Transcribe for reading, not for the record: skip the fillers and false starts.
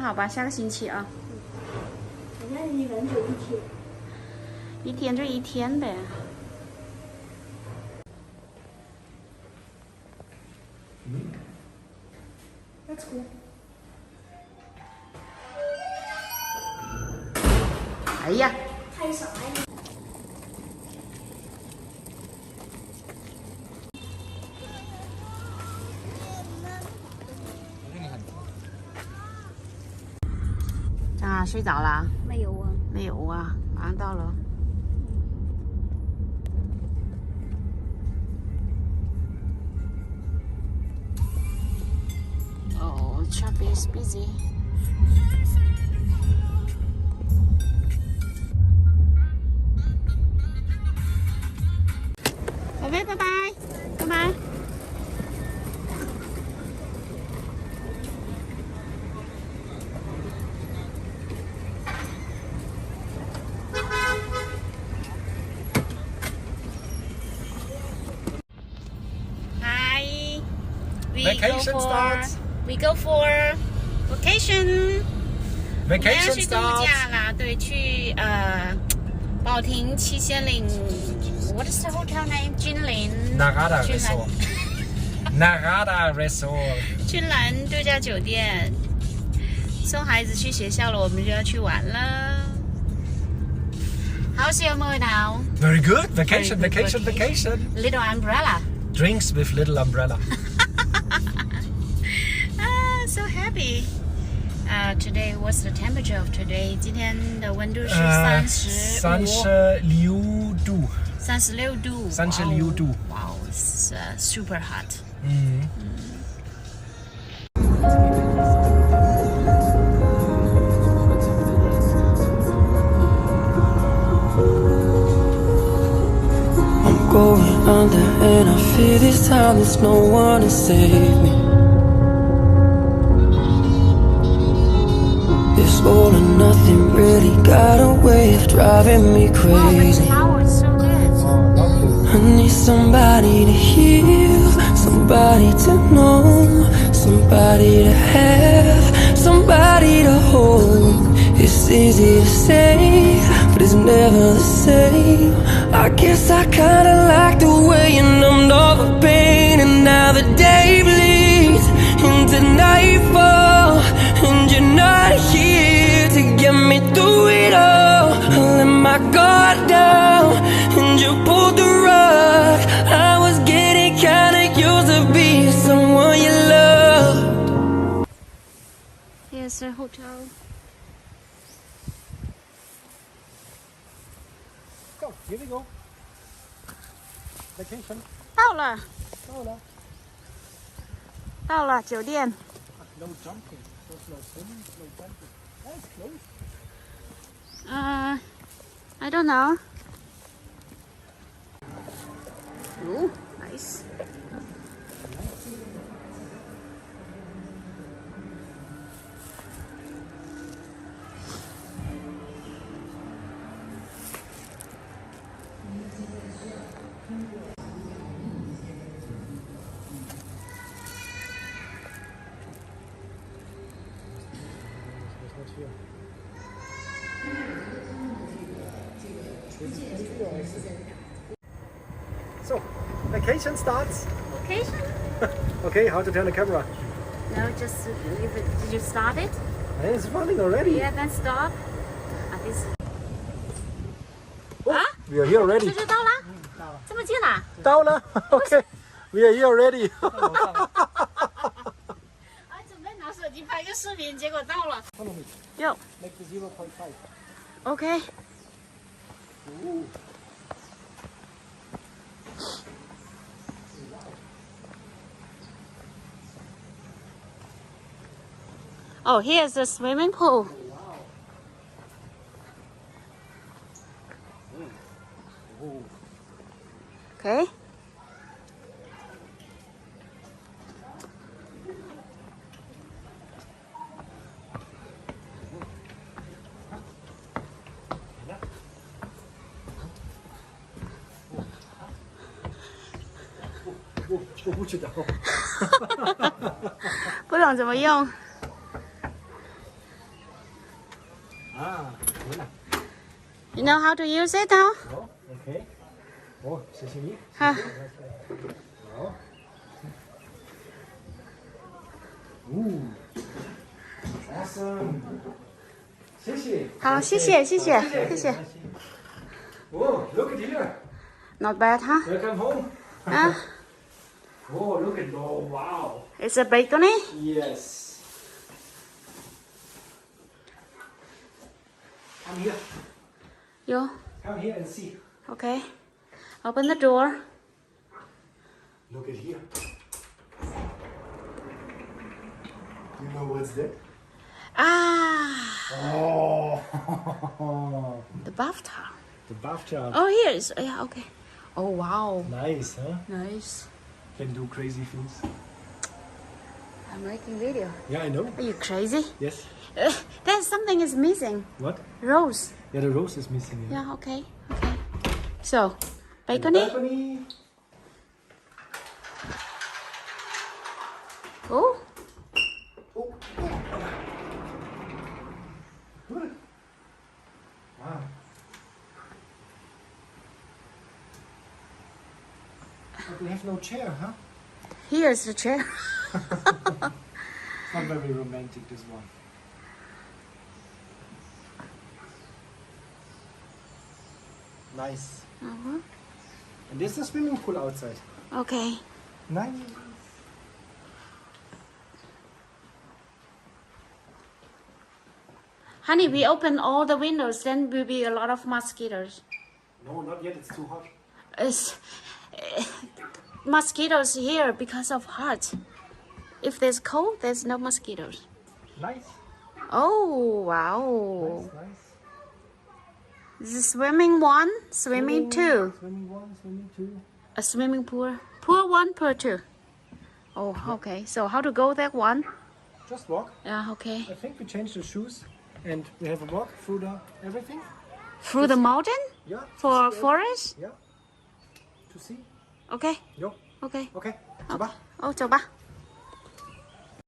好吧，下个星期啊。那一人就一天。一天就一天呗。That's cool. 哎呀，太傻了。啊，睡着了？没有啊。没有啊，马上到了。Oh, traffic is busy. Okay, bye bye. Bye bye. Hi. Vacation starts. We go for vacation. Vacation 去度假 starts. 啦，对，去保亭七仙岭。What is the hotel name? 君兰 Narada 君兰 Resort. Narada Resort. 君兰度假酒店。送孩子去学校了，我们就要去玩了。How's your mood now? Very good. Vacation, Very good vacation, vacation. Little umbrella. Drinks with little umbrella. So happy. Today, what's the temperature of today? 今天的温度是36度。36度。36度。Wow, it's super hot. I'm going under and I fear this time there's no one to save me. This all or nothing really got a way of driving me crazy. Wow, it's so good. I need somebody to heal, somebody to know, somebody to have, somebody to hold. It's easy to say, but it's never the same. I guess I kinda like the way you numbed all the pain. And now the day bleeds into nightfall, and you're not here to get me through it all. I let my guard down, and you pulled the rug. I was getting kinda used to being someone you loved. Here's the hotel. Go, here we go. Vacation. 到了，到了。到了酒店。No jumping. No swimming. No jumping. That's close. I don't know. Oh, nice. So, vacation starts. Vacation? Okay, how to turn the camera? No, just leave it. Did you start it? Hey, it's running already. Yeah, then stop. This. Oh, we are here already. 这就到了，这么近啊？到了 Okay, we are here already. 准备拿手机拍个视频，结果到了。Follow me. 哟 Make the 0.5.，OK。 Oh, here's the swimming pool. Okay. Oh, 我不知道。不懂怎么用。Ah, voilà. You know how to use it now? Oh, okay. Oh, c'est fini. Ah. Wow. Ooh. Awesome. 谢谢。好，谢谢，谢谢，谢谢。 Oh, look at here. Not bad, huh? Welcome home. Huh? Oh, look at oh, wow. It's a balcony. Yes. Come here. You Come here and see. okay? Open the door. Look at here. You know what's that? Ah, Oh. the bathtub. The bathtub. Oh, here is yeah. Okay. Oh wow, Nice, huh? nice. Can do crazy things. I'm making video. Yeah, I know. Are you crazy? Yes. There's something is missing. What? Rose. Yeah, the rose is missing. Yeah. Okay. Okay. So, And balcony. balcony. Oh. Oh. Good. Wow. But we have no chair, huh? Here's the chair. Not very romantic, this one. Nice. Uh-huh. And there's a swimming pool outside. Okay. Nice. Honey, we open all the windows, then will be a lot of mosquitoes. No, not yet. It's too hot. It's, mosquitoes here because of hot. If there's cold, there's no mosquitoes. Nice. Oh, wow. Nice, nice. This is swimming one, swimming two. Swimming one, swimming two. A swimming pool. Pool one, pool two. Oh, okay. So how to go that one? Just walk. Yeah, okay. I think we changed the shoes and we have a walk through the everything. Through the mountain? Yeah. For to see forest? Yeah. To see. Okay, Yo. okay. Okay. 走吧。 Oh, 走吧。